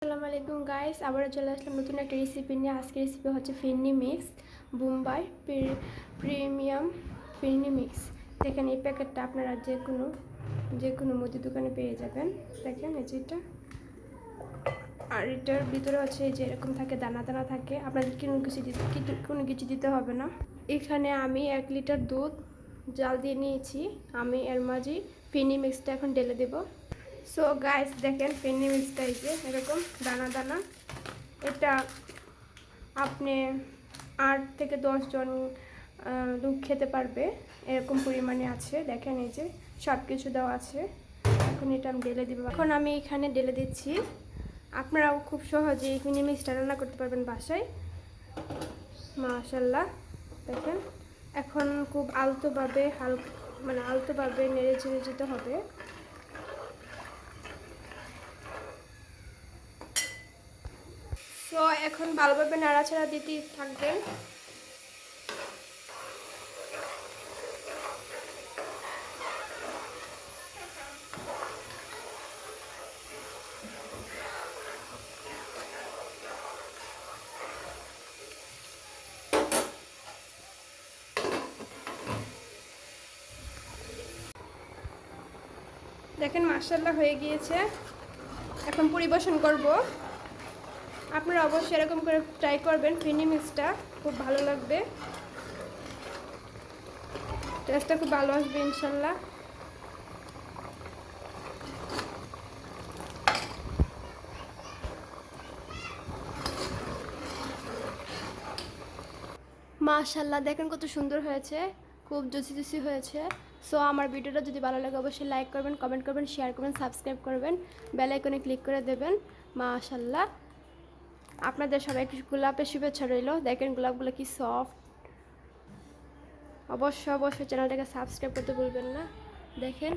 আসসালামু আলাইকুম গাইস, আবারও চলে আসলাম নতুন একটা রেসিপি নিয়ে। আজকে রেসিপি হচ্ছে ফিরনি মিক্স, বোম্বাই প্রিমিয়াম ফিরনি মিক্স। দেখেন এই প্যাকেটটা আপনারা যে কোনো মুদি দোকানে পেয়ে যাবেন। দেখেন এই যে এটা, আর এটার ভিতরে হচ্ছে যে এরকম থাকে, দানা দানা থাকে। আপনাদের কোনো কিছু দিতে হবে না। এখানে আমি 1 লিটার দুধ জাল দিয়ে নিয়েছি। আমি এর মাঝে ফিরনি মিক্সটা এখন ঢেলে দেবো। সো গাইস দেখেন ফিরনি মিক্সটা এই যে এরকম দানা দানা। এটা আপনি 8 থেকে 10 জন লোক খেতে পারবে, এরকম পরিমাণে আছে। দেখেন এই যে সব কিছু দেওয়া আছে। এখন এটা আমি ঢেলে দিব। এখন আমি এখানে ঢেলে দিচ্ছি। আপনারাও খুব সহজেই ফিরনি মিক্সটা রান্না করতে পারবেন বাসায়। মাশাআল্লাহ দেখেন। এখন খুব আলতোভাবে আলতোভাবে নেড়ে চেড়ে যেতে হবে। তো এখন ভালোভাবে নাড়াচাড়া দিতে থাকবেন। দেখেন মাশাআল্লাহ হয়ে গিয়েছে। এখন পরিবেশন করব। আপনারা অবশ্যই এরকম করে ট্রাই করবেন। ফিরনি মিক্সটা খুব ভালো লাগবে, টেস্টটা খুব ভালো আসবে ইনশাল্লাহ। মাশাআল্লাহ দেখেন কত সুন্দর হয়েছে, খুব জুসি জুসি হয়েছে। সো আমার ভিডিওটা যদি ভালো লাগে অবশ্যই লাইক করবেন, কমেন্ট করবেন, শেয়ার করবেন, সাবস্ক্রাইব করবেন, বেল আইকনে ক্লিক করে দেবেন। মাশাআল্লাহ আপনাদের সবাইকে গোলাপের শুভেচ্ছা রইল। দেখেন গোলাপগুলো কি সফট। অবশ্যই চ্যানেলটাকে সাবস্ক্রাইব করতে ভুলবেন না। দেখেন